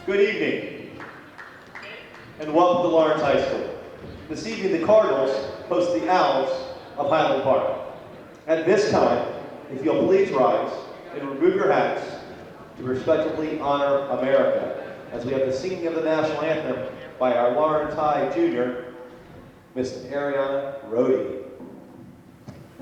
Good evening, and welcome to Lawrence High School. This evening, the Cardinals host the Owls of Highland Park. At this time, if you'll please rise and remove your hats to respectfully honor America, as we have the singing of the national anthem by our Lawrence High junior, Miss Ariana Rohde.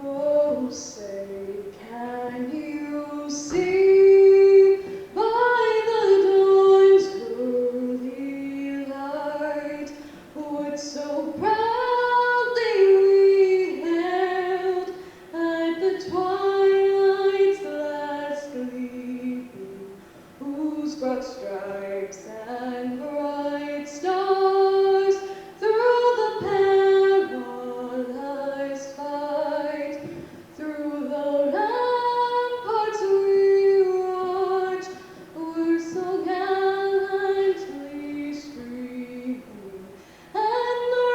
Oh, say, can you see by the dawn's early light what so proudly we hailed at the twilight's last gleaming, whose broad stripes and bright stars through the perilous fight, through the ramparts we watched, were so gallantly streaming, and the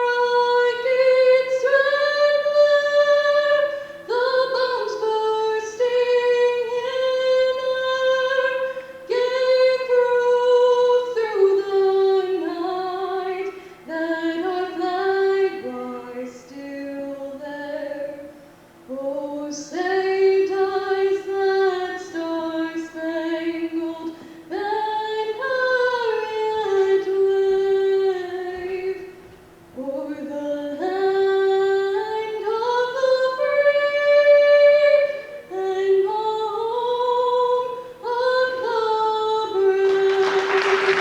rockets red glare, the bombs bursting in air, gave proof through the night that our flag was still there. Oh, say does that star-spangled banner yet wave o'er the land of the free and home of the brave?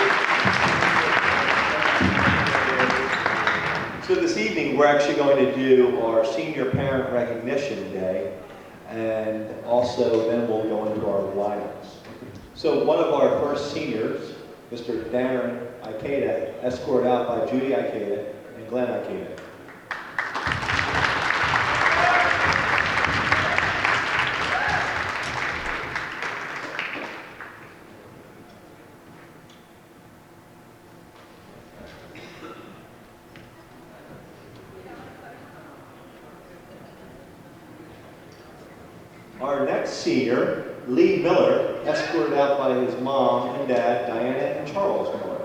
So this evening, we're actually going to do our Senior Parent Recognition Day, and also then we'll go into our lineups. So one of our first seniors, Mr. Darren Ikeda, escorted out by Judy Ikeda and Glenn Ikeda. Our next senior, Lee Miller, escorted out by his mom and dad, Diana and Charles Miller.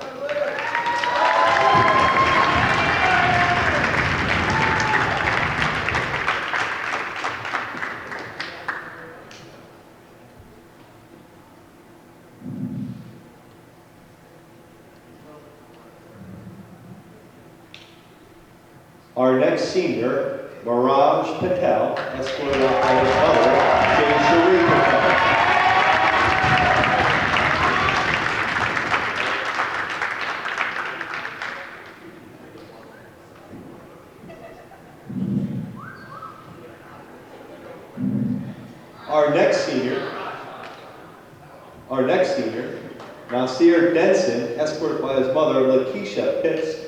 Our next senior, Miraj Patel, escorted out by his mother, Jane Cherie Patel. Our next senior, Nasir Denson, escorted by his mother, Lakeisha Pitts.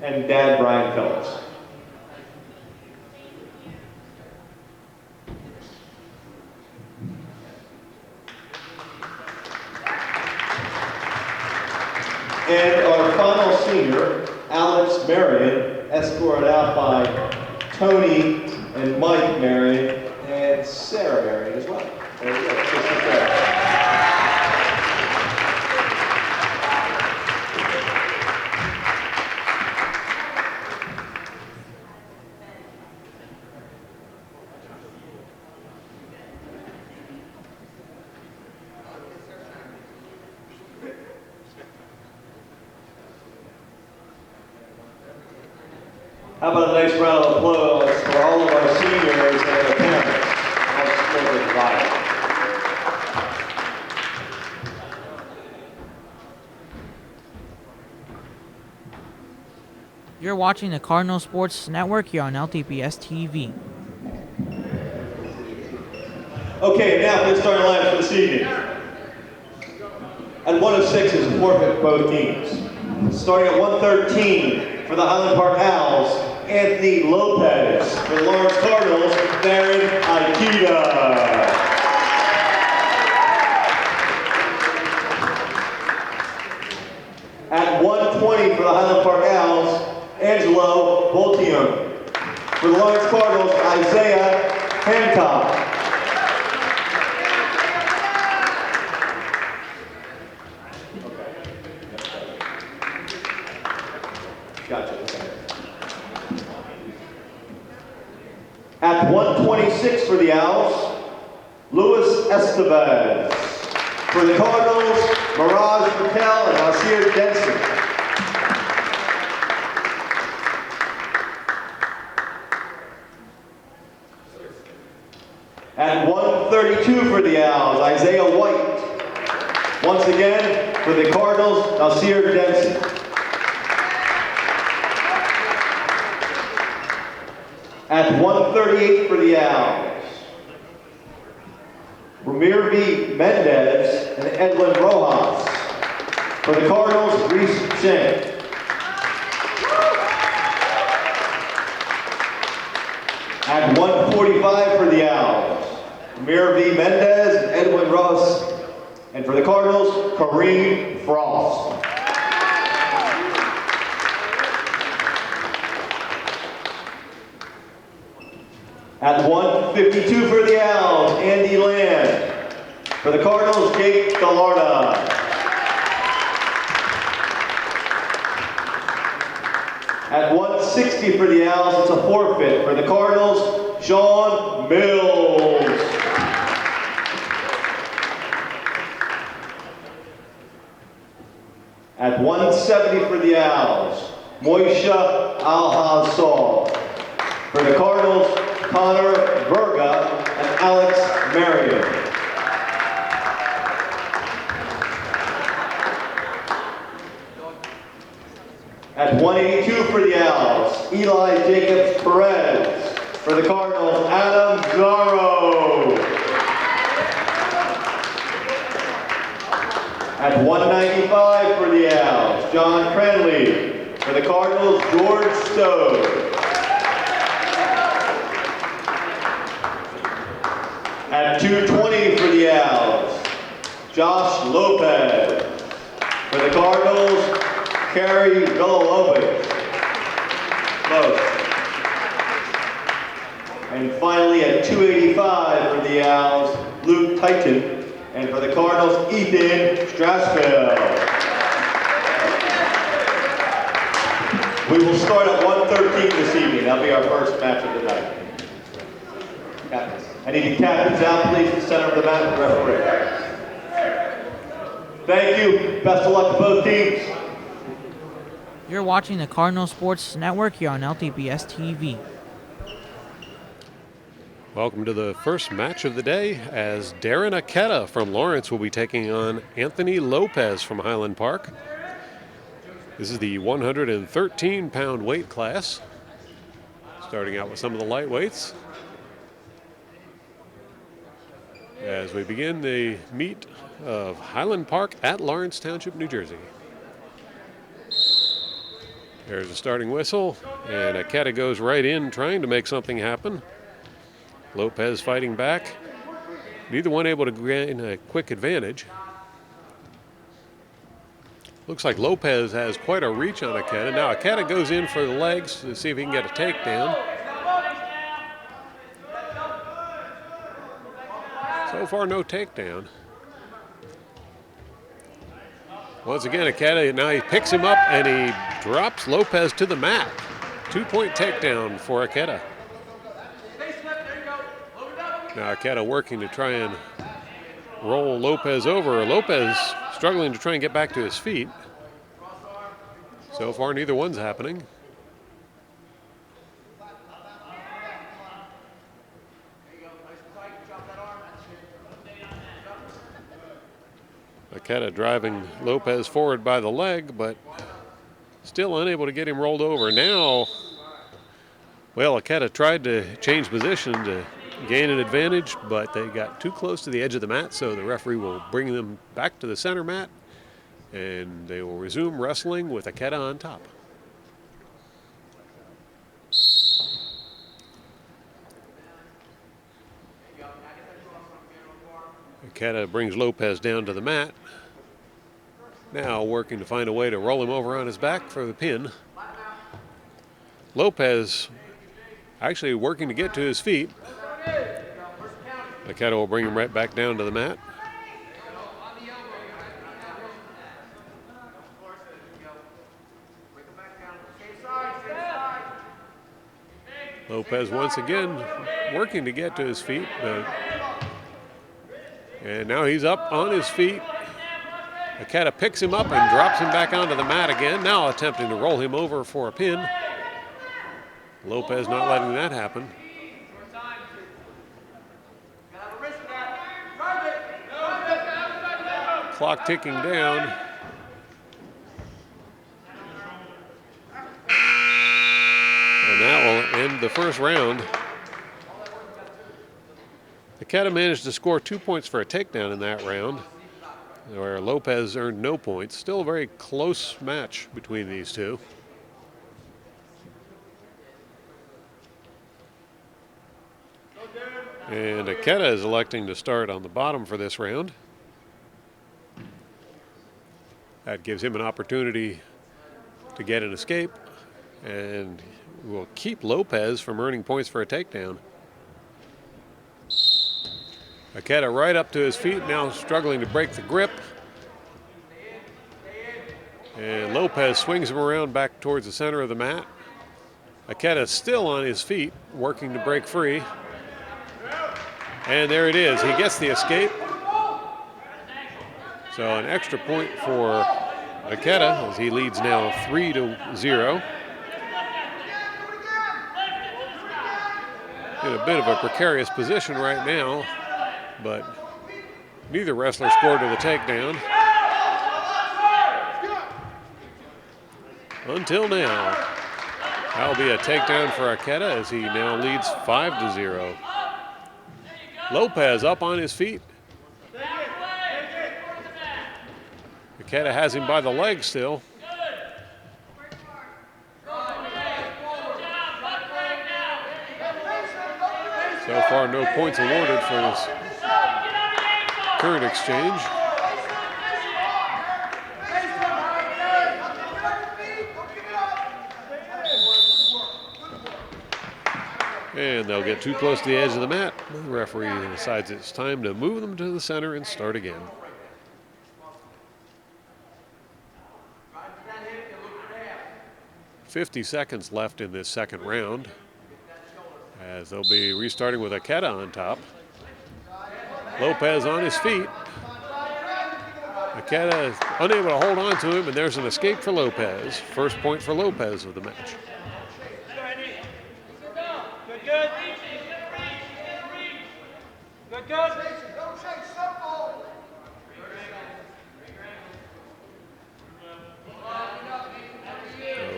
And Dad, Brian Phillips. And our final senior, Alex Marion, escorted out by Tony and Mike Marion and Sarah Marion as well. There we go. How about a nice round of applause for all of our seniors and their parents? You're watching the Cardinal Sports Network here on LTPS TV. Okay, now for the starting lineup for this evening. At 106 is a forfeit for both teams. Starting at 113 for the Highland Park Owls, Anthony Lopez. For the Lawrence Cardinals, Darren Ikeda. At 120 for the Highland Park Owls, Angelo Voltium. For the Lawrence Cardinals, Isaiah Hancock. Gotcha. Okay. At 126 for the Owls, Luis Estevez. For the Cardinals, Mirage Patel and Asir Denson. At 132 for the Owls, Isaiah White. Once again, for the Cardinals, Asir Denson. At 138 for the Owls, Ramir V. Mendez and Edwin Rojas. For the Cardinals, Reese Shank. At 145 for the Owls, Ramir V. Mendez and Edwin Rojas. And for the Cardinals, Kareem Frost. At 152 for the Owls, Andy Land. For the Cardinals, Jake Gallarda. At 160 for the Owls, it's a forfeit. For the Cardinals, Sean Mills. At 170 for the Owls, Moisha Al-Hassal. For the Cardinals, Connor Verga and Alex Marion. At 182 for the Owls, Eli Jacobs Perez. For the Cardinals, Adam Zaro. At 195 for the Owls, John Cranley. For the Cardinals, George Stowe. At 220 for the Owls, Josh Lopez. For the Cardinals, Carrie Villalobos. Close. And finally at 285 for the Owls, Luke Titan. And for the Cardinals, Ethan Strasville. We will start at 1:13 this evening. That'll be our first match of the night. Captains. I need the captains out, please, to the center of the mat and referee. Thank you. Best of luck to both teams. You're watching the Cardinal Sports Network here on LTPS TV. Welcome to the first match of the day as Darren Aketa from Lawrence will be taking on Anthony Lopez from Highland Park. This is the 113-pound weight class. Starting out with some of the lightweights. As we begin the meet of Highland Park at Lawrence Township, New Jersey. There's a starting whistle, and Aketa goes right in trying to make something happen. Lopez fighting back. Neither one able to gain a quick advantage. Looks like Lopez has quite a reach on Aketa. Now Aketa goes in for the legs to see if he can get a takedown. So far, no takedown. Once again, Aketa, now he picks him up and he drops Lopez to the mat. 2-point takedown for Aketa. Now Aketa working to try and roll Lopez over. Lopez struggling to try and get back to his feet. So far, neither one's happening. Aketa driving Lopez forward by the leg, but still unable to get him rolled over. Now, well, Aketa tried to change position to gain an advantage, but they got too close to the edge of the mat, so the referee will bring them back to the center mat, and they will resume wrestling with Aketa on top. Aketa brings Lopez down to the mat. Now working to find a way to roll him over on his back for the pin. Lopez actually working to get to his feet. Aketa will bring him right back down to the mat. Lopez once again working to get to his feet, and now he's up on his feet. Aketa picks him up and drops him back onto the mat again, now attempting to roll him over for a pin. Lopez not letting that happen. Clock ticking down. And that will end the first round. Aketa managed to score 2 points for a takedown in that round, where Lopez earned no points. Still a very close match between these two. And Aketa is electing to start on the bottom for this round. That gives him an opportunity to get an escape and will keep Lopez from earning points for a takedown. Aketa right up to his feet, now struggling to break the grip. And Lopez swings him around back towards the center of the mat. Aketa still on his feet, working to break free. And there it is, he gets the escape. So an extra point for Aketa as he leads now 3-0. In a bit of a precarious position right now, but neither wrestler scored to the takedown. Until now. That'll be a takedown for Aketa as he now leads 5-0. Lopez up on his feet. Aketa has him by the leg still. So far, no points awarded for this current exchange. And they'll get too close to the edge of the mat. The referee decides it's time to move them to the center and start again. "50 seconds left in this second round, as they'll be restarting with Aketa on top. Lopez on his feet. Aketa is unable to hold on to him, and there's an escape for Lopez. First point for Lopez of the match.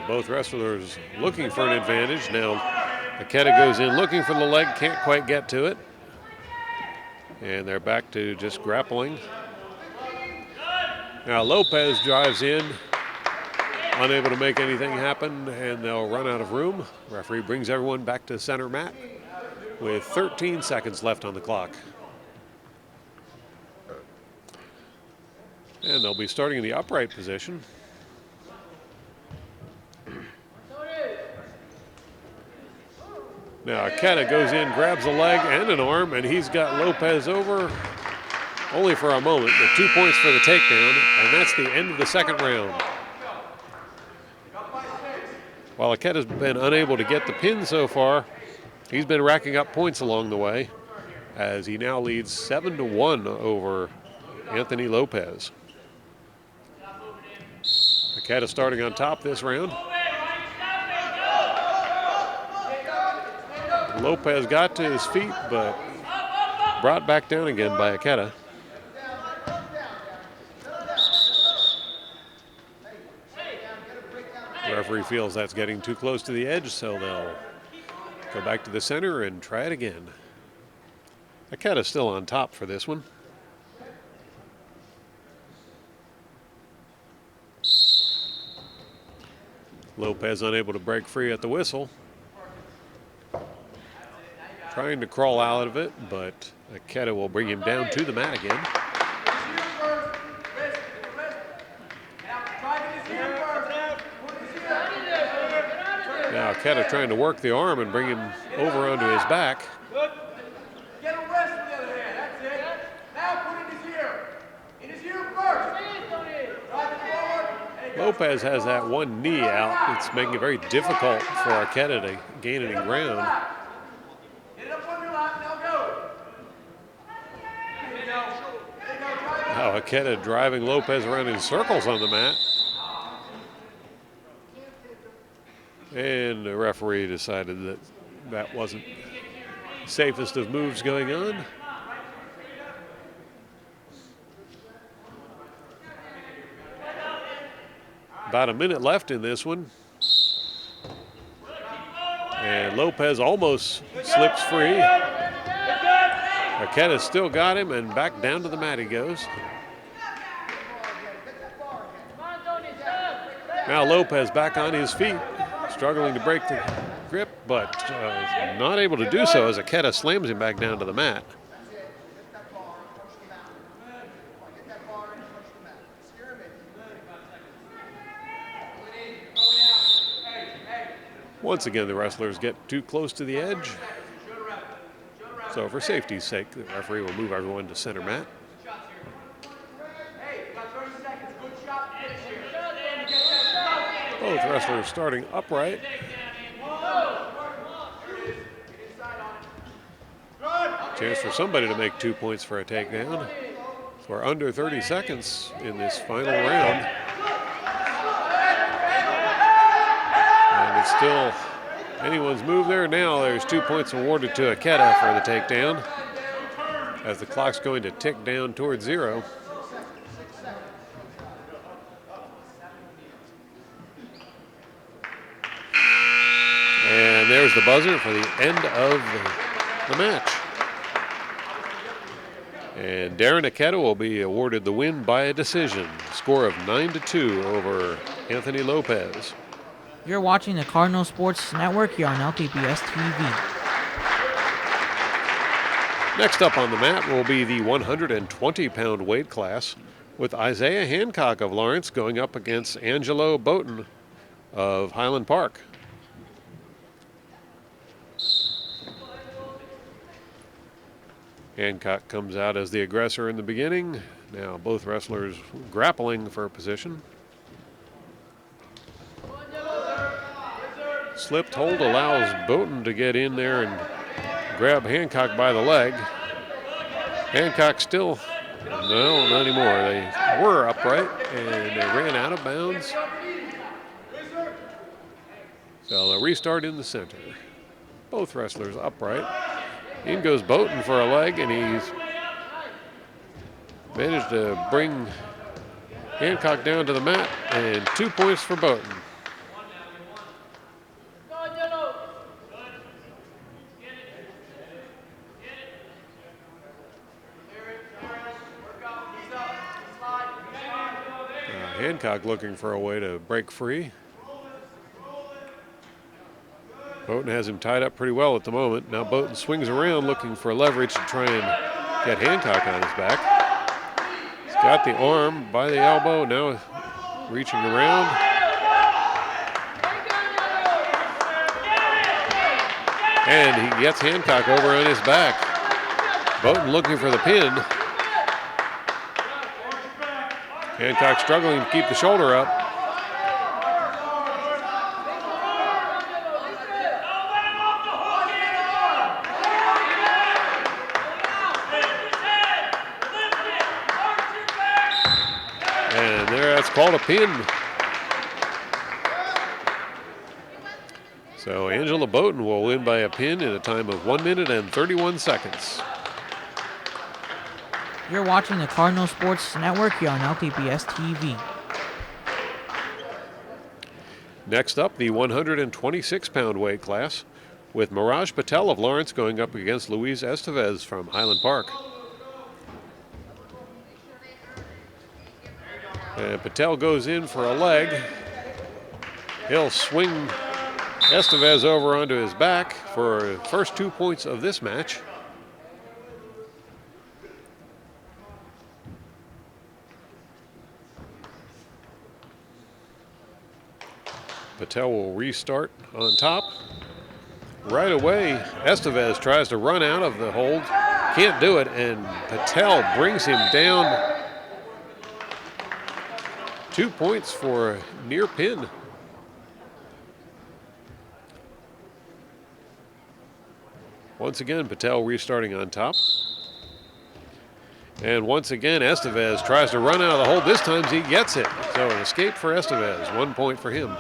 Both wrestlers looking for an advantage. Now Aketa goes in looking for the leg, can't quite get to it. And they're back to just grappling. Now Lopez drives in, unable to make anything happen, and they'll run out of room. Referee brings everyone back to the center mat with 13 seconds left on the clock. And they'll be starting in the upright position. Now Aketa goes in, grabs a leg and an arm, and he's got Lopez over only for a moment, but 2 points for the takedown, and that's the end of the second round. While Aketa's been unable to get the pin so far, he's been racking up points along the way, as he now leads 7-1 over Anthony Lopez. Aketa starting on top this round. Lopez got to his feet, but brought back down again by Aketa. The referee feels that's getting too close to the edge, so they'll go back to the center and try it again. Aketa's still on top for this one. Lopez unable to break free at the whistle. Trying to crawl out of it, but Aketa will bring him down to the mat again. Now Aketa trying to work the arm and bring him over onto his back. Good. Get a rest with the other hand. That's it. Now put it in his ear. In his ear first. Drive it forward. Lopez has that one knee out. It's making it very difficult for Aketa to gain any ground. Get it up on your lap. Now go. There you go. Now Aketa driving Lopez around in circles on the mat. And the referee decided that that wasn't the safest of moves going on. About a minute left in this one. And Lopez almost slips free. Aketa still got him, and back down to the mat he goes. Now Lopez back on his feet, struggling to break the grip, but not able to do so as Aketa slams him back down to the mat. Once again, the wrestlers get too close to the edge. So for safety's sake, the referee will move everyone to center mat. Both wrestlers starting upright. Chance for somebody to make 2 points for a takedown. We're under 30 seconds in this final round. And it's still anyone's move there. Now there's 2 points awarded to Aketa for the takedown as the clock's going to tick down towards zero. And there's the buzzer for the end of the match. And Darren Aketa will be awarded the win by a decision, score of 9-2 over Anthony Lopez. You're watching the Cardinal Sports Network here on LTBS TV. Next up on the mat will be the 120-pound weight class, with Isaiah Hancock of Lawrence going up against Angelo Boughton of Highland Park. Hancock comes out as the aggressor in the beginning. Now both wrestlers grappling for position. Slipped hold allows Boughton to get in there and grab Hancock by the leg. Hancock still, no, not anymore. They were upright and they ran out of bounds. So a restart in the center. Both wrestlers upright. In goes Boughton for a leg, and he's managed to bring Hancock down to the mat, and 2 points for Boughton. Hancock looking for a way to break free. Boughton has him tied up pretty well at the moment. Now Boughton swings around looking for leverage to try and get Hancock on his back. He's got the arm by the elbow, now reaching around. And he gets Hancock over on his back. Boughton looking for the pin. Hancock struggling to keep the shoulder up. And there, that's called a pin. So Angela Boughton will win by a pin in a time of 1 minute and 31 seconds. You're watching the Cardinal Sports Network here on LTBS TV. Next up, the 126-pound weight class, with Mirage Patel of Lawrence going up against Luis Estevez from Highland Park. And Patel goes in for a leg. He'll swing Estevez over onto his back for the first 2 points of this match. Patel will restart on top. Right away, Estevez tries to run out of the hold. Can't do it, and Patel brings him down. 2 points for a near pin. Once again, Patel restarting on top. And once again, Estevez tries to run out of the hold. This time he gets it. So an escape for Estevez, 1 point for him.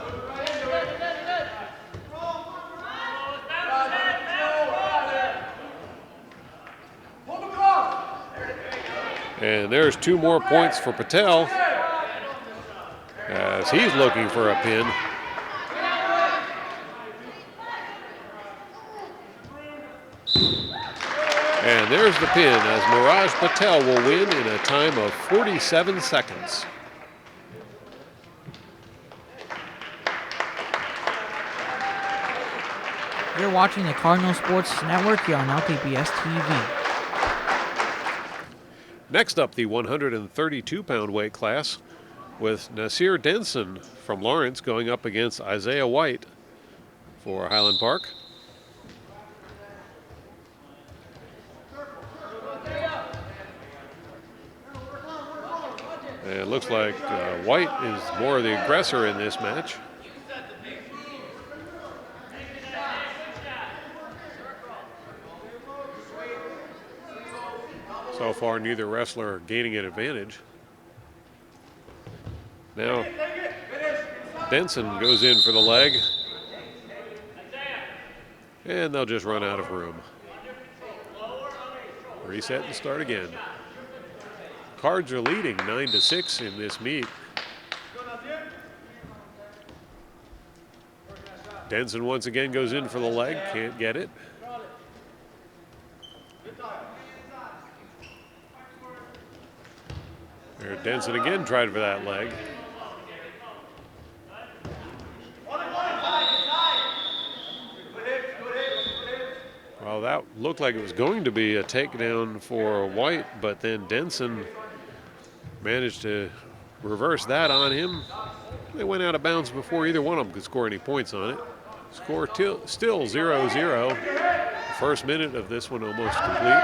And there's 2 more points for Patel as he's looking for a pin. And there's the pin as Mirage Patel will win in a time of 47 seconds. You're watching the Cardinal Sports Network here on LTBS TV. Next up, the 132-pound weight class with Nasir Denson from Lawrence going up against Isaiah White for Highland Park. And it looks like White is more the aggressor in this match. So far, neither wrestler gaining an advantage. Now, Denson goes in for the leg. And they'll just run out of room. Reset and start again. Cards are leading 9-6 in this meet. Denson once again goes in for the leg, can't get it. There, Denson again tried for that leg. Well, that looked like it was going to be a takedown for White, but then Denson managed to reverse that on him. They went out of bounds before either one of them could score any points on it. Score still 0-0. The first minute of this one almost complete.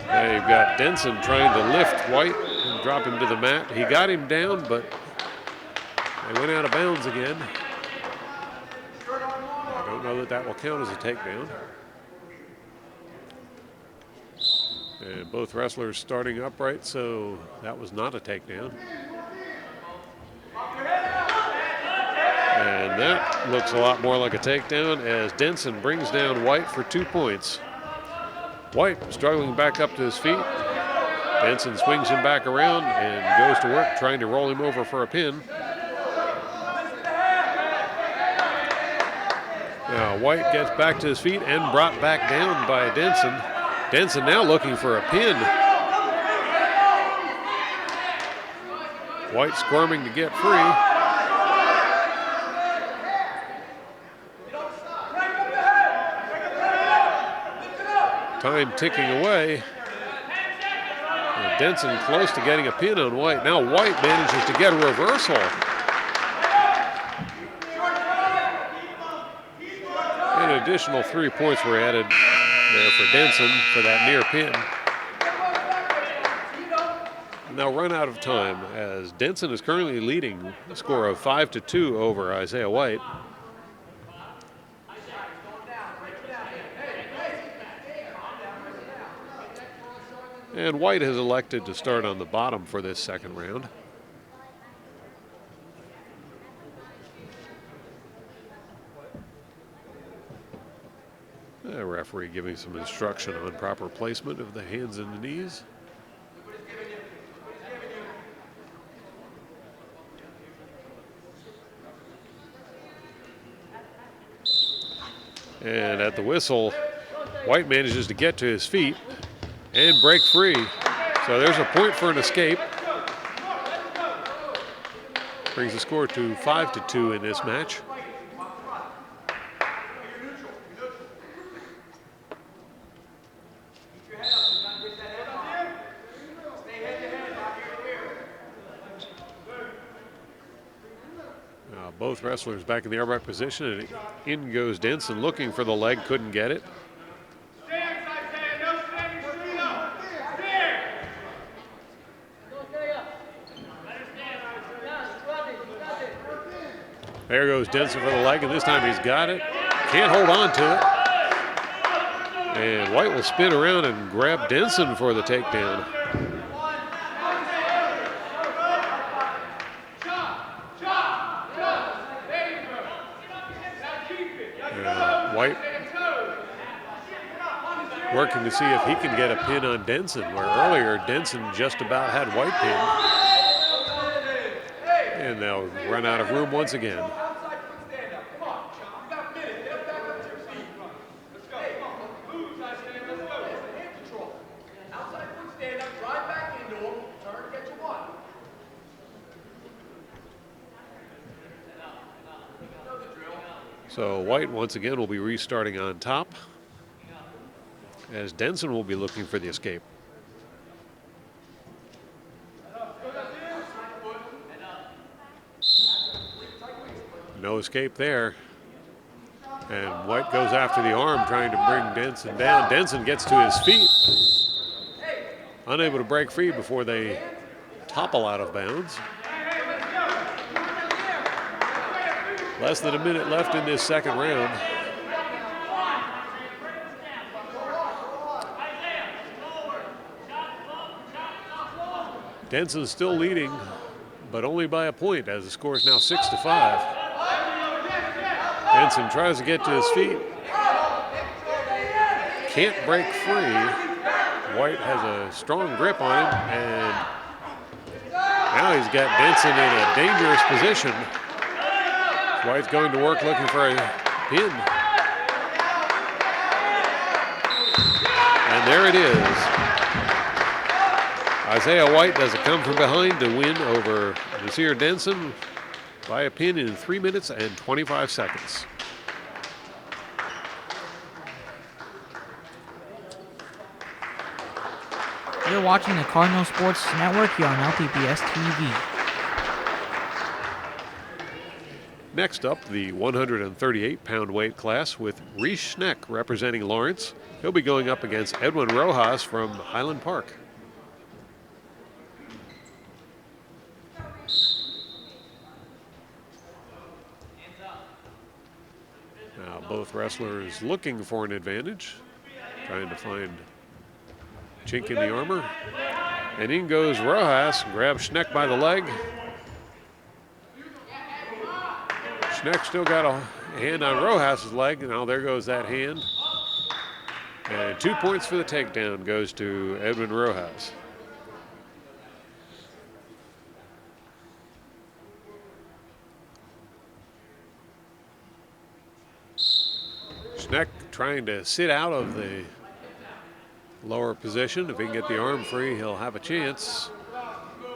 Now you've got Denson trying to lift White and drop him to the mat. He got him down, but they went out of bounds again. I don't know that that will count as a takedown. And both wrestlers starting upright, so that was not a takedown. And that looks a lot more like a takedown as Denson brings down White for 2 points. White struggling back up to his feet. Denson swings him back around and goes to work trying to roll him over for a pin. Now White gets back to his feet and brought back down by Denson. Denson now looking for a pin. White squirming to get free. Time ticking away. And Denson close to getting a pin on White. Now White manages to get a reversal. An additional 3 points were added there for Denson for that near pin. Now run out of time as Denson is currently leading a score of 5-2 over Isaiah White. And White has elected to start on the bottom for this second round. The referee giving some instruction on proper placement of the hands and the knees. And at the whistle, White manages to get to his feet and break free. So there's a point for an escape. Brings the score to 5-2 in this match. Both wrestlers back in the upright position, and in goes Denson looking for the leg, couldn't get it. There goes Denson for the leg, and this time he's got it. Can't hold on to it. And White will spin around and grab Denson for the takedown. White working to see if he can get a pin on Denson, where earlier Denson just about had White pinned. And they'll run out of room once again. So White once again will be restarting on top, as Denson will be looking for the escape. No escape there. And White goes after the arm, trying to bring Denson down. Denson gets to his feet, unable to break free before they topple out of bounds. Less than a minute left in this second round. Denson's still leading, but only by a point, as the score is now 6-5. Denson tries to get to his feet. Can't break free. White has a strong grip on him, and now he's got Denson in a dangerous position. White's going to work looking for a pin. And there it is. Isaiah White does it come from behind to win over Nasir Denson by a pin in 3 minutes and 25 seconds. You're watching the Cardinal Sports Network here on LTPS TV. Next up, the 138-pound weight class with Reese Schneck representing Lawrence. He'll be going up against Edwin Rojas from Highland Park. Now both wrestlers looking for an advantage, trying to find a chink in the armor. And in goes Rojas, grabs Schneck by the leg. Schneck still got a hand on Rojas' leg. Now there goes that hand. And 2 points for the takedown goes to Edwin Rojas. Schneck trying to sit out of the lower position. If he can get the arm free, he'll have a chance.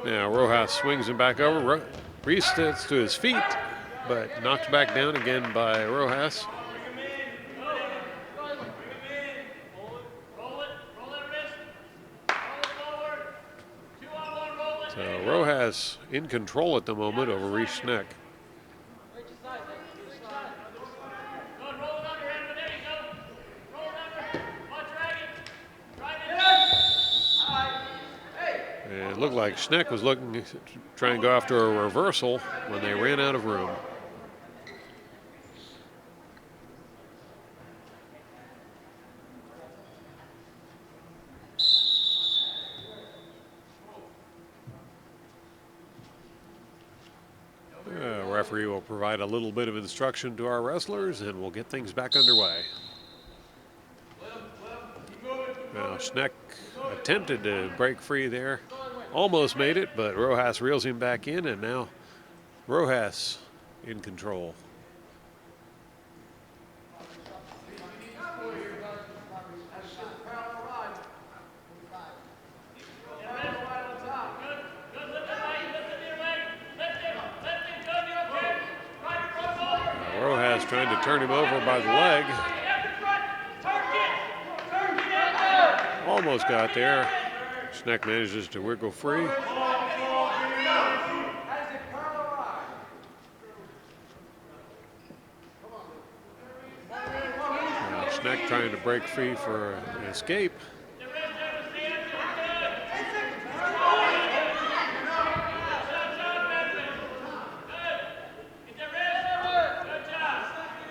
Now Rojas swings him back over. Reese sits to his feet, but knocked back down again by Rojas. So Rojas in control at the moment over Reese Schneck. And it looked like Schneck was looking to try and go after a reversal when they ran out of room. Referee will provide a little bit of instruction to our wrestlers, and we'll get things back underway. Now Schneck attempted to break free there, almost made it, but Rojas reels him back in, and now Rojas in control. Rojas trying to turn him over by the leg. Almost got there. Schneck manages to wiggle free. Schneck trying to break free for an escape.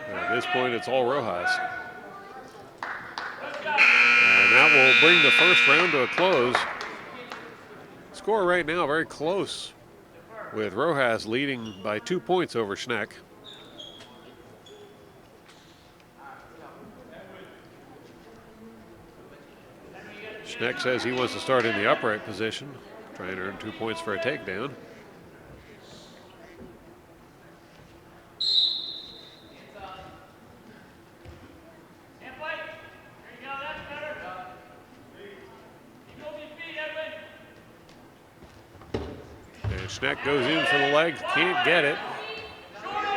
At this point, it's all Rojas. And that will bring the first round to a close. Score right now very close, with Rojas leading by 2 points over Schneck. Schneck says he wants to start in the upright position, trying to earn 2 points for a takedown. And Schneck goes in for the leg, can't get it.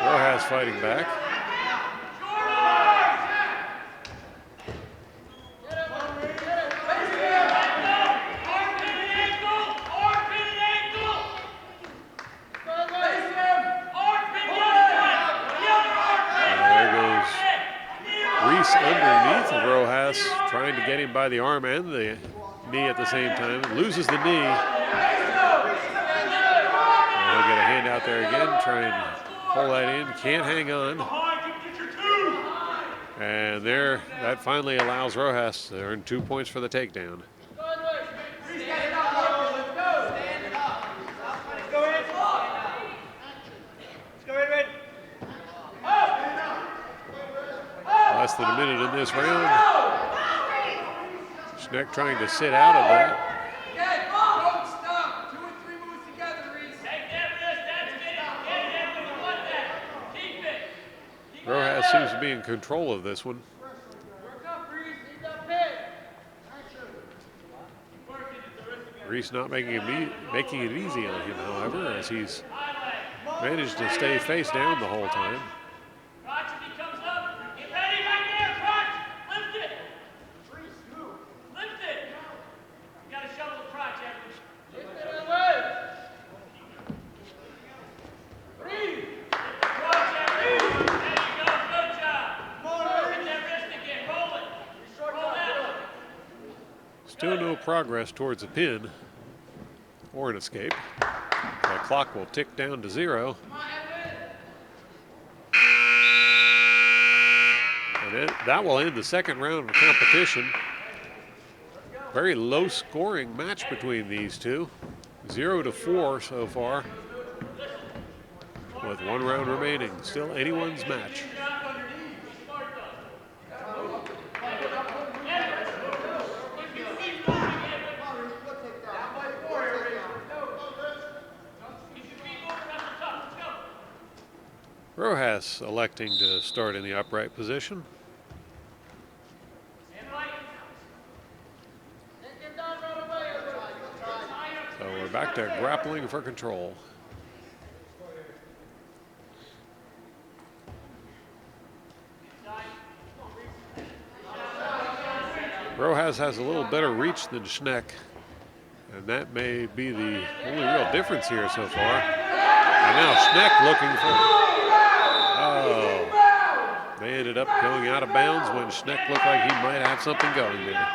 Rojas fighting back. Underneath of Rojas, trying to get him by the arm and the knee at the same time. Loses the knee. And he'll get a hand out there again, try and pull that in. Can't hang on. And there, that finally allows Rojas to earn 2 points for the takedown. Less than a minute in this round. Schneck trying to sit out of that. Don't stop. 2 and 3 moves together, Reese. Rojas seems to be in control of this one. Reese not making it easy on him, however, as he's managed to stay face down the whole time. Still no progress towards a pin or an escape. The clock will tick down to 0. And that will end the second round of competition. Very low scoring match between these two. 0-4 so far, with 1 round remaining. Still anyone's match. Rojas electing to start in the upright position. So we're back to grappling for control. Rojas has a little better reach than Schneck, and that may be the only real difference here so far. And now Schneck looking for... Oh, they ended up going out of bounds when Schneck looked like he might have something going there.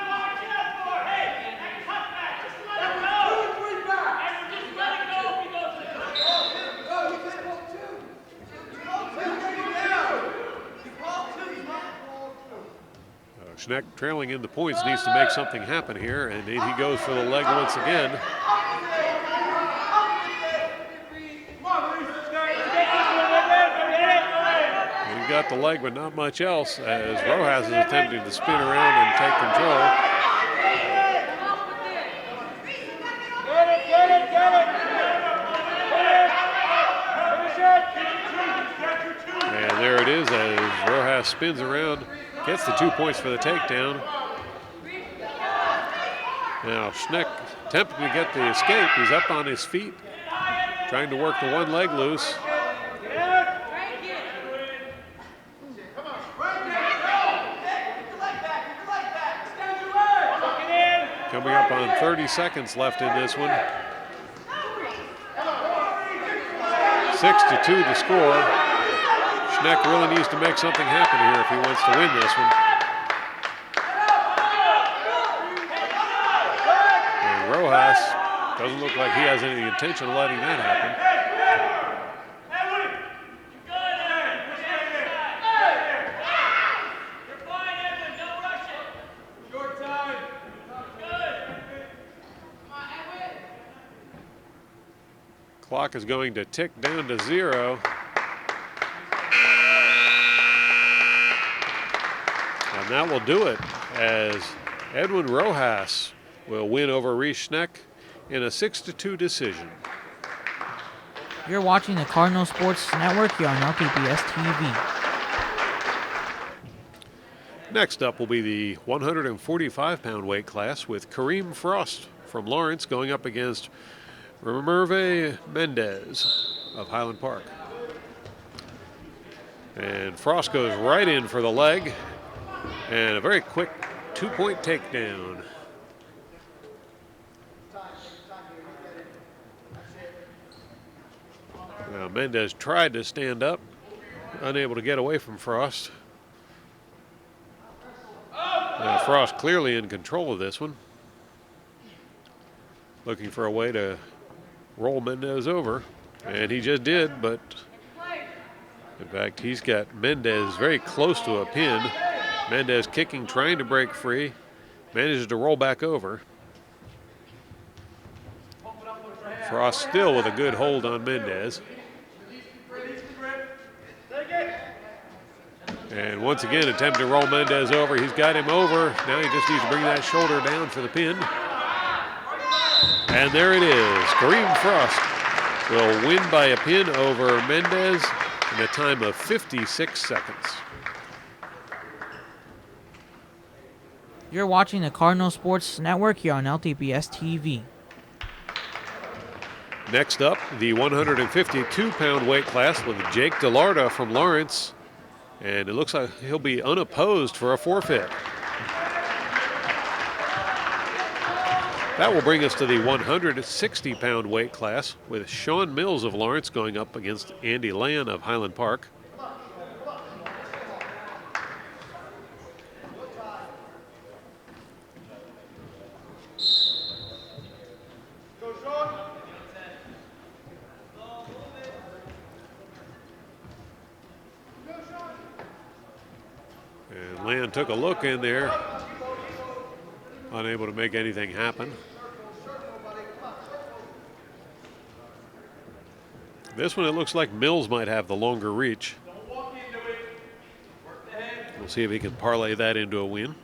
Schneck trailing in the points needs to make something happen here, and he goes for the leg once again. He got the leg, but not much else, as Rojas is attempting to spin around and take control. And there it is, as Rojas spins around, gets the 2 points for the takedown. Now Schneck attempting to get the escape. He's up on his feet, trying to work the one leg loose. Coming up on 30 seconds left in this one. 6-2 to score. Schneck really needs to make something happen here if he wants to win this one. Rojas. Doesn't look like he has any intention of letting that happen. Short time. Clock is going to tick down to 0. And that will do it, as Edwin Rojas will win over Reese Schneck in a 6-2 decision. You're watching the Cardinal Sports Network here on LTBS TV. Next up will be the 145-pound weight class with Kareem Frost from Lawrence going up against Merve Mendez of Highland Park. And Frost goes right in for the leg, and a very quick 2-point takedown. Now Mendez tried to stand up, unable to get away from Frost. Now Frost clearly in control of this one, looking for a way to roll Mendez over, and he just did, but in fact he's got Mendez very close to a pin. Mendez kicking, trying to break free, manages to roll back over. Frost still with a good hold on Mendez. And once again attempting to roll Mendez over. He's got him over. Now he just needs to bring that shoulder down for the pin. And there it is. Kareem Frost will win by a pin over Mendez in a time of 56 seconds. You're watching the Cardinal Sports Network here on LTBS TV. Next up, the 152-pound weight class with Jake DeLarda from Lawrence. And it looks like he'll be unopposed for a forfeit. That will bring us to the 160-pound weight class with Sean Mills of Lawrence going up against Andy Land of Highland Park. And Land took a look in there, unable to make anything happen. This one, it looks like Mills might have the longer reach. We'll see if he can parlay that into a win.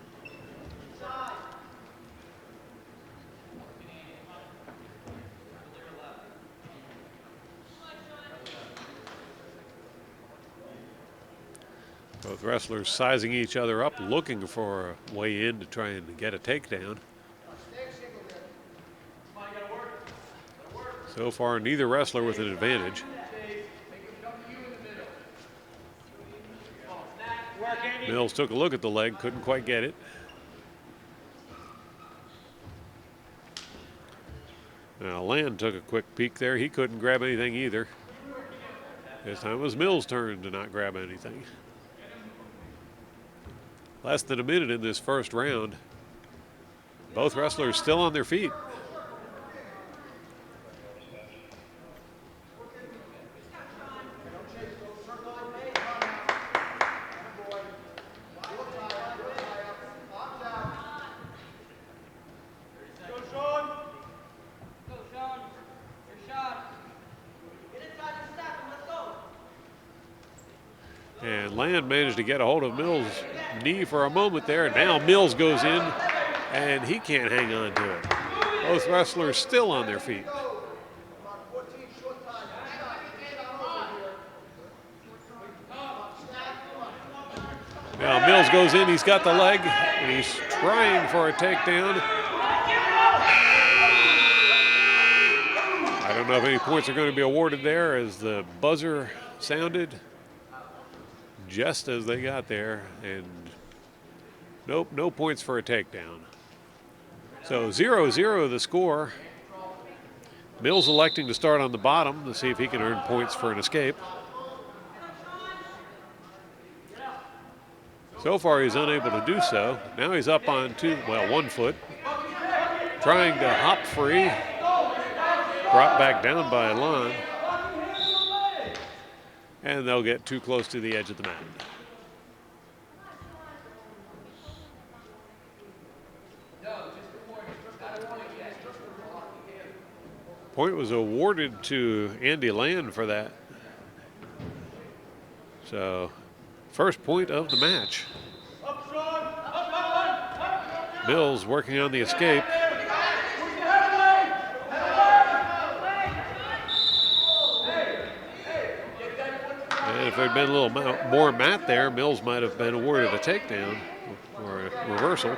Both wrestlers sizing each other up, looking for a way in to try and get a takedown. So far, neither wrestler with an advantage. Mills took a look at the leg, couldn't quite get it. Now Land took a quick peek there. He couldn't grab anything either. This time it was Mills' turn to not grab anything. Less than a minute in this first round. Both wrestlers still on their feet. And Land managed to get a hold of Mills' knee for a moment there. Now Mills goes in, and he can't hang on to it. Both wrestlers still on their feet. Now Mills goes in, he's got the leg, and he's trying for a takedown. I don't know if any points are going to be awarded there as the buzzer sounded just as they got there, and nope, no points for a takedown. So 0-0 the score. Mills electing to start on the bottom to see if he can earn points for an escape. So far he's unable to do so. Now he's up on 1 foot. trying to hop free. Brought back down by Lund. And they'll get too close to the edge of the mat. Point was awarded to Andy Land for that. So, first point of the match. Mills working on the escape. And if there'd been a little more mat there, Mills might have been awarded a takedown or a reversal.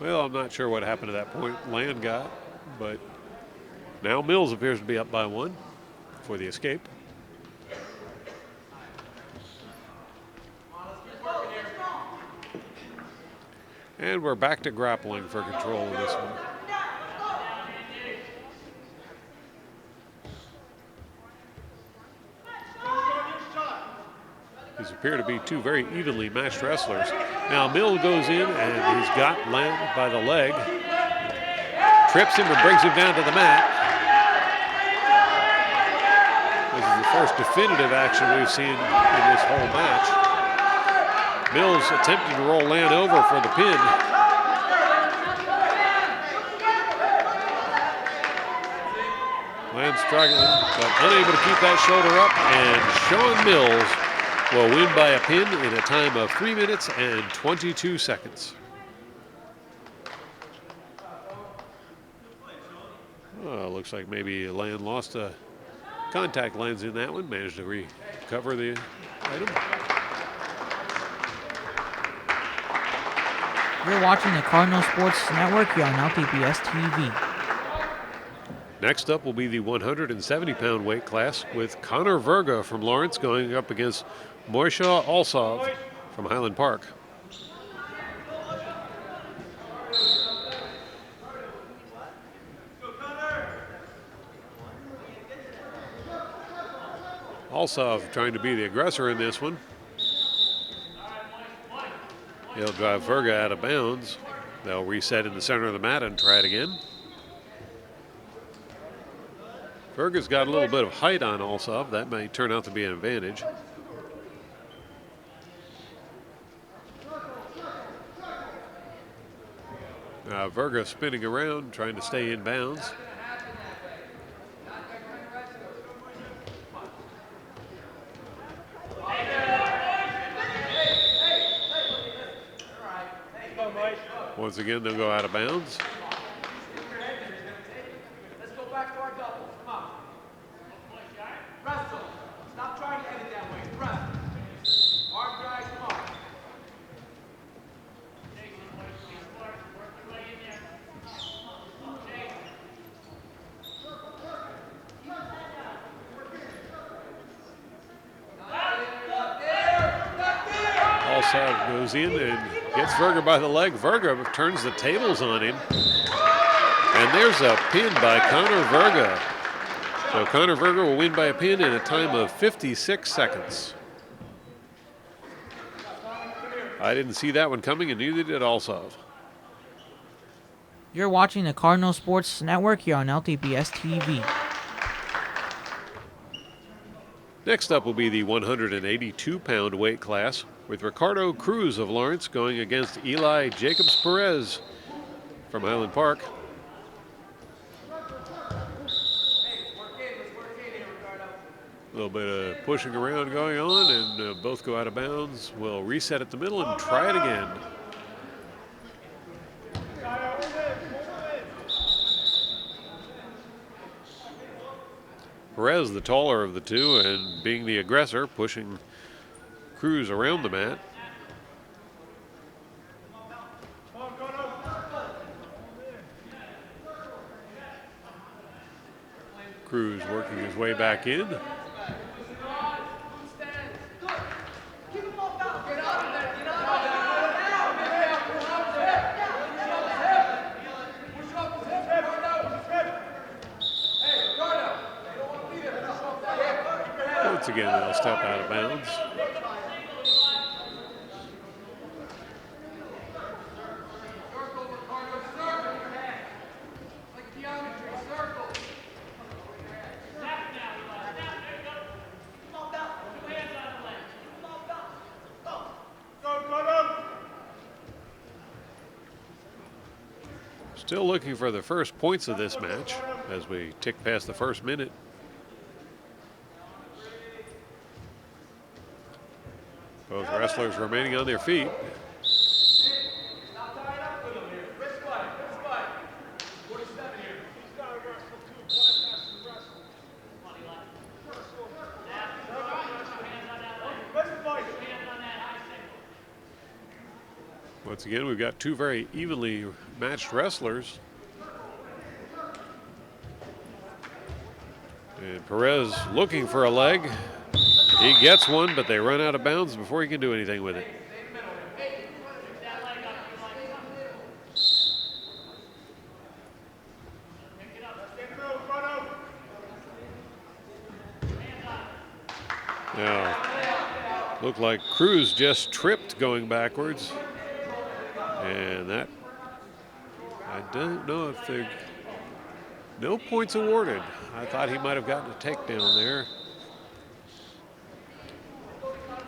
Well, I'm not sure what happened to that point Land got, but now Mills appears to be up by 1 for the escape. And we're back to grappling for control of this one. These appear to be two very evenly matched wrestlers. Now Mill goes in and he's got Land by the leg. Trips him and brings him down to the mat. This is the first definitive action we've seen in this whole match. Mills attempting to roll Land over for the pin. Land struggling, but unable to keep that shoulder up, and Sean Mills will win by a pin in a time of 3 minutes and 22 seconds. Looks like maybe Land lost a contact lens in that one, managed to recover the item. You're watching the Cardinal Sports Network here on LTBS TV. Next up will be the 170-pound weight class with Connor Verga from Lawrence going up against Moisha Alsov from Highland Park. Alsov trying to be the aggressor in this one. He'll drive Verga out of bounds. They'll reset in the center of the mat and try it again. Verga's got a little bit of height on Alsov. That may turn out to be an advantage. Verga spinning around, trying to stay in bounds. Once again, they'll go out of bounds. Let's go back to our doubles. Come on. Wrestle. Stop trying to end it that way. Wrestle. Arm drag, come on. Alsov goes in and gets Verga by the leg. Verga turns the tables on him. And there's a pin by Connor Verga. So Connor Verga will win by a pin in a time of 56 seconds. I didn't see that one coming, and neither did Alsov. You're watching the Cardinal Sports Network here on LTBS TV. Next up will be the 182-pound weight class with Ricardo Cruz of Lawrence going against Eli Jacobs Perez from Highland Park. A little bit of pushing around going on, and both go out of bounds. We'll reset at the middle and try it again. Perez, the taller of the two, and being the aggressor, pushing Cruz around the mat. Cruz working his way back in. Once again, they'll step out of bounds. Still looking for the first points of this match as we tick past the first minute. Both wrestlers remaining on their feet. Once again, we've got two very evenly matched wrestlers. And Perez looking for a leg. He gets one, but they run out of bounds before he can do anything with it. Now, looked like Cruz just tripped going backwards. And that, I don't know if they're, no points awarded. I thought he might have gotten a takedown there.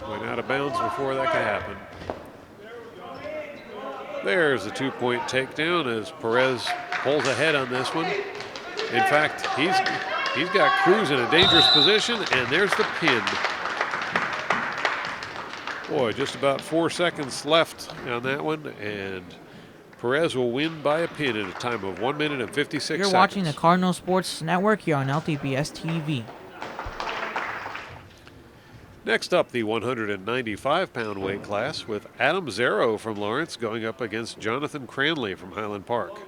Went out of bounds before that could happen. There's a 2-point takedown as Perez pulls ahead on this one. In fact, he's got Cruz in a dangerous position, and there's the pin. Boy, just about 4 seconds left on that one, and Perez will win by a pin at a time of 1 minute and 56 seconds. You're watching the Cardinal Sports Network here on LTBS TV. Next up, the 195-pound weight class with Adam Zero from Lawrence going up against Jonathan Cranley from Highland Park.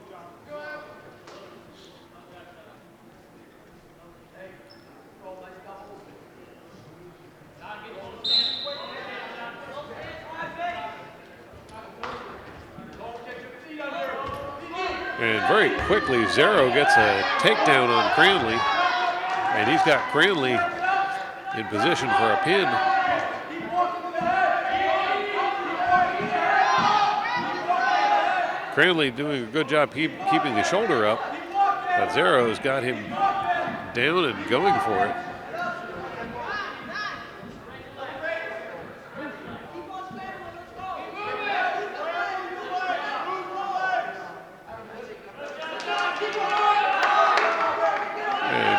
And very quickly, Zero gets a takedown on Cranley, and he's got Cranley in position for a pin. Cranley doing a good job keeping the shoulder up, but Zero's got him down and going for it.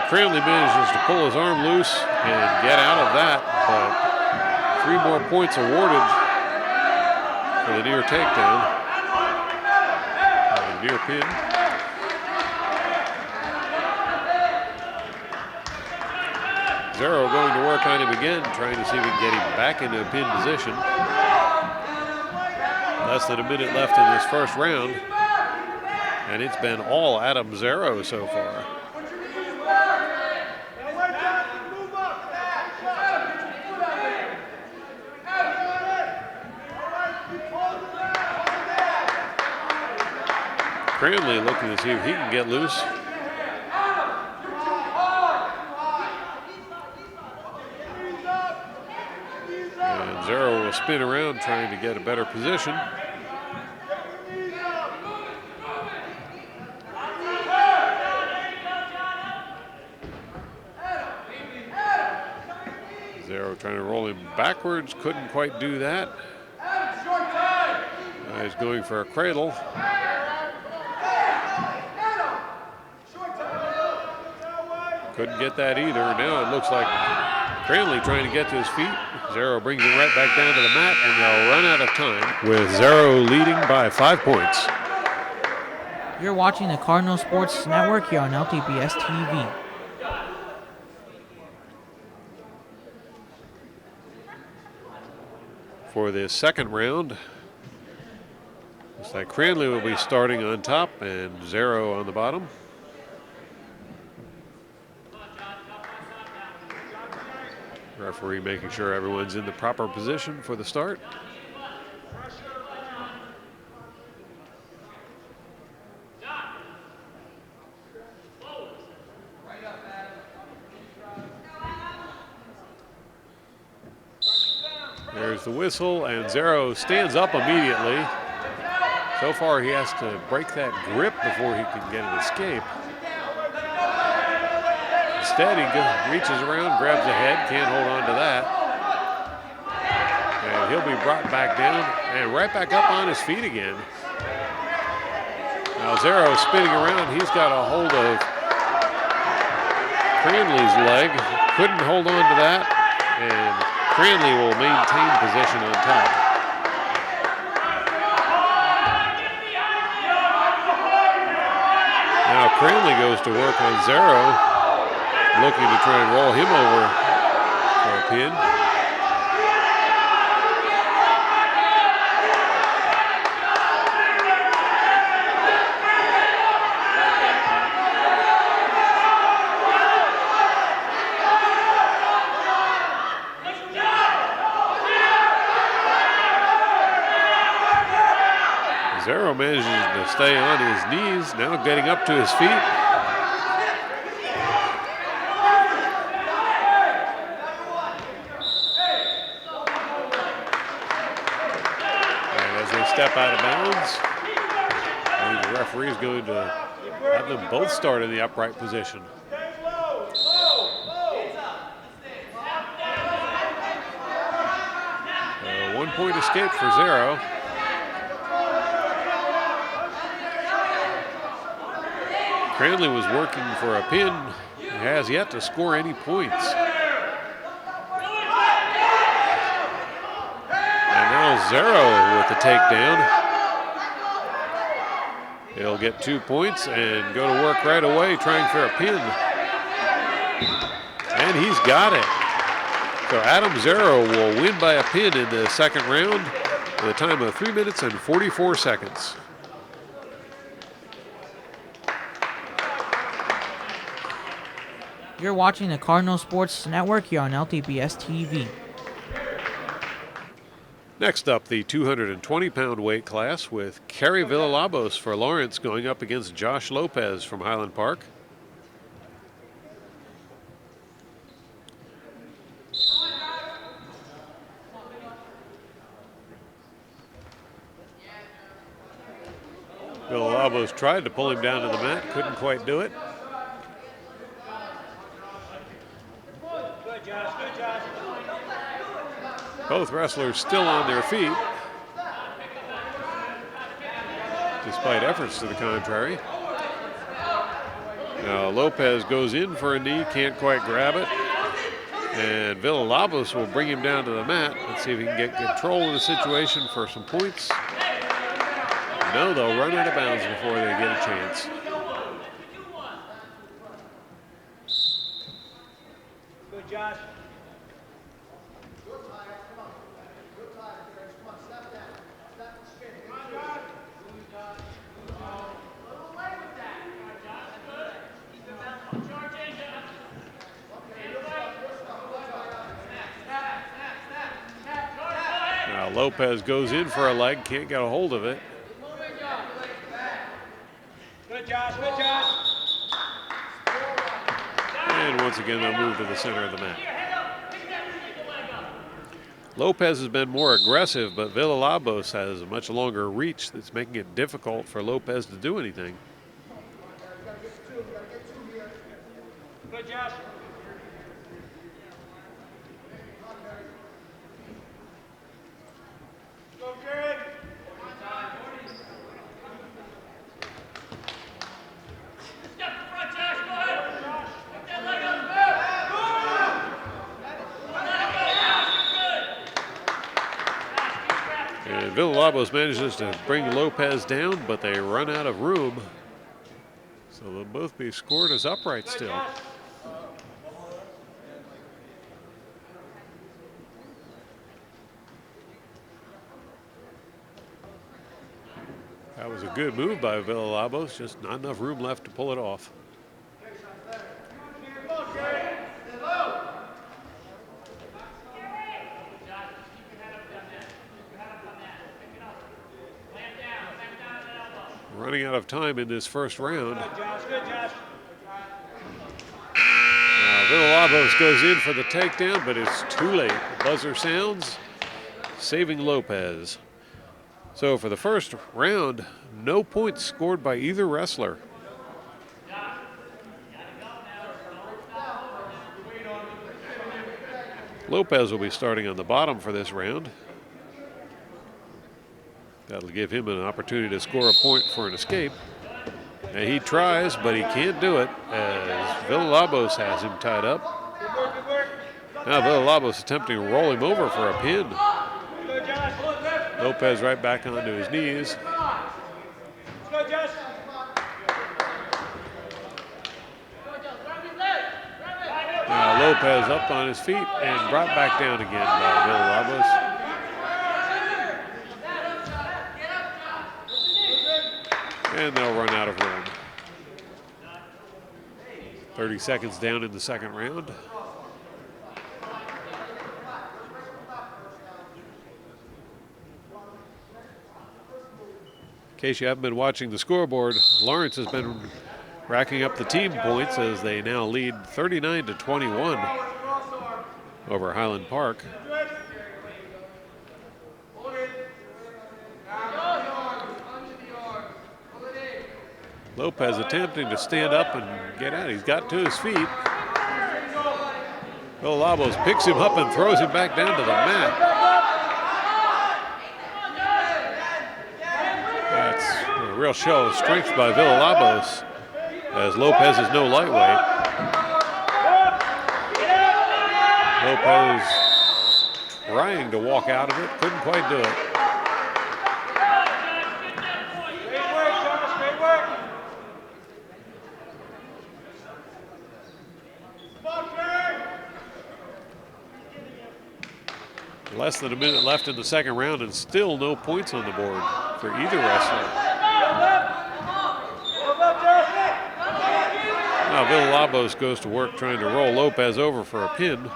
Cranley manages to pull his arm loose and get out of that, but 3 more points awarded for the near takedown, the near pin. Zero going to work on him again, trying to see if he can get him back into a pin position. Less than a minute left in this first round, and it's been all Adam Zero so far. Cranley looking to see if he can get loose. And Zero will spin around trying to get a better position. Zero trying to roll him backwards, couldn't quite do that. He's going for a cradle. Couldn't get that either. Now it looks like Cranley trying to get to his feet. Zero brings him right back down to the mat, and they'll run out of time with Zero leading by 5 points. You're watching the Cardinal Sports Network here on LTBS TV. For this second round, looks like Cranley will be starting on top and Zero on the bottom. Referee making sure everyone's in the proper position for the start. There's the whistle, and Zero stands up immediately. So far, he has to break that grip before he can get an escape. Instead, he reaches around, grabs the head, can't hold on to that. And he'll be brought back down and right back up on his feet again. Now Zero spinning around. He's got a hold of Cranley's leg. Couldn't hold on to that. And Cranley will maintain position on top. Now Cranley goes to work on Zero, looking to try and roll him over for a pin. Zero manages to stay on his knees, now getting up to his feet. And as they step out of bounds, the referee is going to have them both start in the upright position. A 1-point escape for Zero. Cranley was working for a pin. He has yet to score any points. And now Zero with the takedown. He'll get 2 points and go to work right away trying for a pin. And he's got it. So Adam Zero will win by a pin in the second round with a time of 3 minutes and 44 seconds. You're watching the Cardinal Sports Network here on LTBS TV. Next up, the 220-pound weight class with Kerry Villalobos for Lawrence going up against Josh Lopez from Highland Park. Villalobos tried to pull him down to the mat, couldn't quite do it. Both wrestlers still on their feet, despite efforts to the contrary. Now Lopez goes in for a knee, can't quite grab it. And Villalobos will bring him down to the mat. Let's see if he can get control of the situation for some points. No, they'll run out of bounds before they get a chance. Good, Josh. Now Lopez goes in for a leg, can't get a hold of it. Good, Josh. Good, Josh. And once again, they'll move to the center of the mat. Lopez has been more aggressive, but Villalobos has a much longer reach that's making it difficult for Lopez to do anything. Good, Josh. Go, Jared. Step in front, Josh. Go ahead. Get that leg up. And Villalobos manages to bring Lopez down, but they run out of room. So they'll both be scored as upright still. That was a good move by Villalobos, just not enough room left to pull it off. Running out of time in this first round. Villalobos goes in for the takedown, but it's too late. The buzzer sounds, saving Lopez. So for the first round, no points scored by either wrestler. Lopez will be starting on the bottom for this round. That'll give him an opportunity to score a point for an escape. And he tries, but he can't do it as Villalobos has him tied up. Now Villalobos attempting to roll him over for a pin. Lopez right back onto his knees. Now Lopez up on his feet and brought back down again by Villalobos. And they'll run out of room. 30 seconds down in the second round. In case you haven't been watching the scoreboard, Lawrence has been racking up the team points as they now lead 39-21 over Highland Park. Lopez attempting to stand up and get out. He's got to his feet. Villalobos picks him up and throws him back down to the mat. That's a real show of strength by Villalobos, as Lopez is no lightweight. Lopez trying to walk out of it, couldn't quite do it. Less than a minute left in the second round and still no points on the board for either wrestler. Now Villalobos goes to work trying to roll Lopez over for a pin.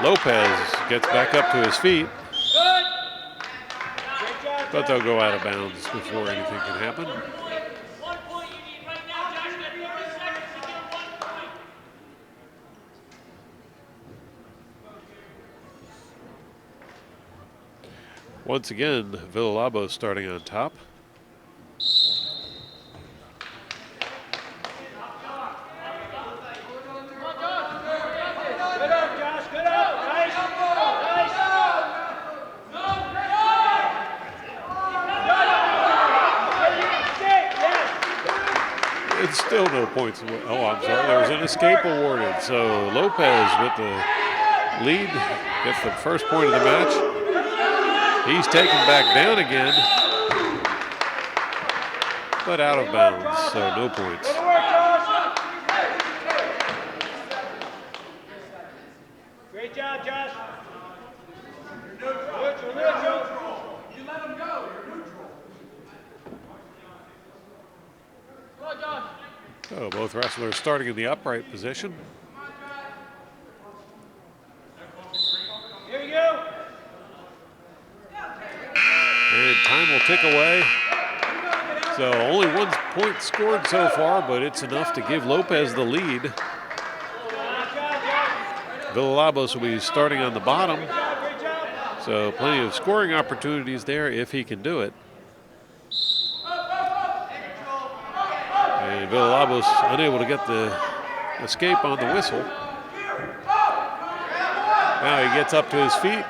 Lopez gets back up to his feet, but they'll go out of bounds before anything can happen. Once again, Villalobos starting on top. It's still no points. Oh, I'm sorry. There was an escape awarded. So Lopez with the lead gets the first point of the match. He's taken back down again, but out of bounds, so no points. Great job, Josh. You're neutral. You let him go. You're neutral. Go, Josh. So both wrestlers starting in the upright position. Here we go. And time will tick away. So only 1 point scored so far, but it's enough to give Lopez the lead. Villalobos will be starting on the bottom, so plenty of scoring opportunities there if he can do it. And Villalobos unable to get the escape on the whistle. Now he gets up to his feet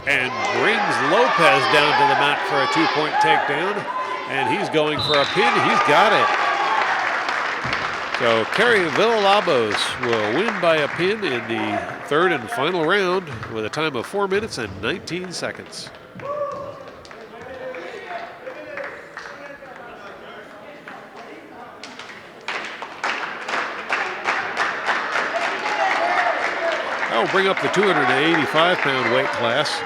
and brings Lopez down to the mat for a 2-point takedown. And he's going for a pin. He's got it. So Kerry Villalobos will win by a pin in the third and final round with a time of 4 minutes and 19 seconds. I'll bring up the 285-pound weight class.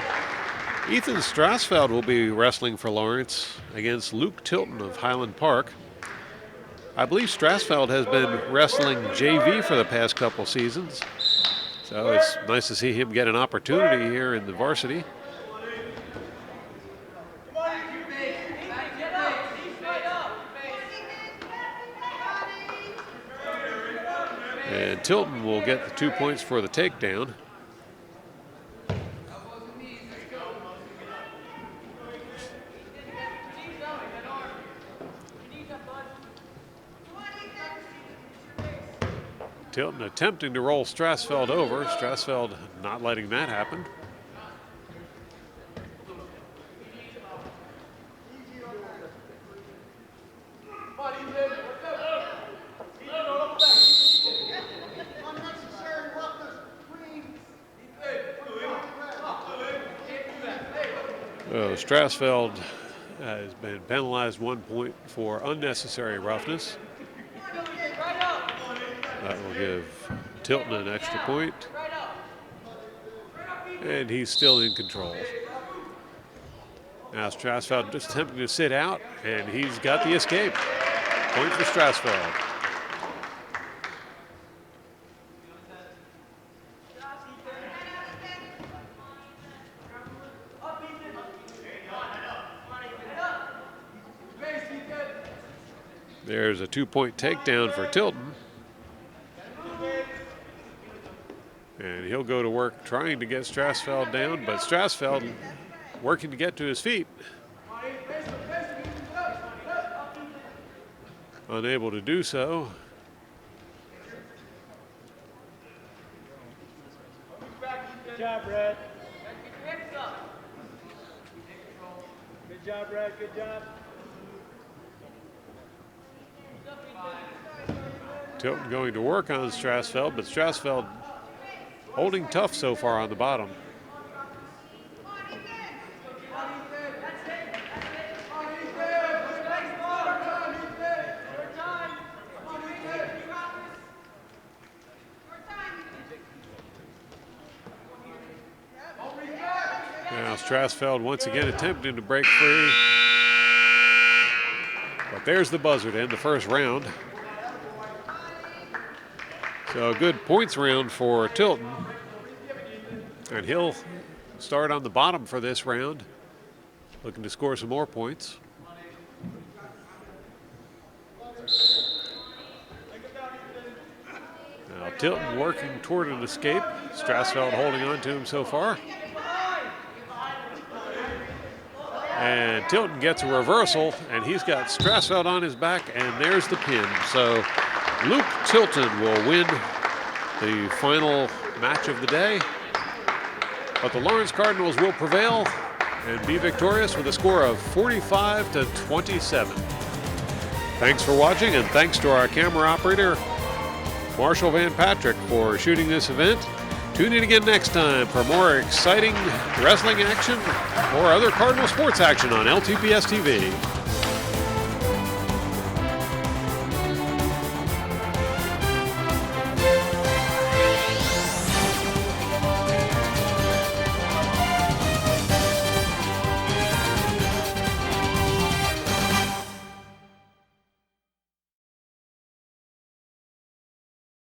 Ethan Strassfeld will be wrestling for Lawrence against Luke Tilton of Highland Park. I believe Strassfeld has been wrestling JV for the past couple seasons, so it's nice to see him get an opportunity here in the varsity. And Tilton will get the 2 points for the takedown. Tilton attempting to roll Strassfeld over. Strassfeld not letting that happen. Strassfeld has been penalized 1 point for unnecessary roughness. That will give Tilton an extra point. And he's still in control. Now Strassfeld just attempting to sit out, and he's got the escape. Point for Strassfeld. There's a 2-point takedown for Tilton. And he'll go to work trying to get Strassfeld down, but Strassfeld working to get to his feet. Unable to do so. Good job, Brad. Good job, Brad. Good job. Tilton going to work on Strassfeld, but Strassfeld holding tough so far on the bottom. Now Strassfeld once again attempting to break free. But there's the buzzer to end the first round. So a good points round for Tilton. And he'll start on the bottom for this round, looking to score some more points. Now Tilton working toward an escape. Strassfeld holding on to him so far. And Tilton gets a reversal, and he's got Strassfeld on his back, and there's the pin. So Luke Tilton will win the final match of the day. But the Lawrence Cardinals will prevail and be victorious with a score of 45-27. Thanks for watching, and thanks to our camera operator, Marshall Van Patrick, for shooting this event. Tune in again next time for more exciting wrestling action or other Cardinal sports action on LTPS TV.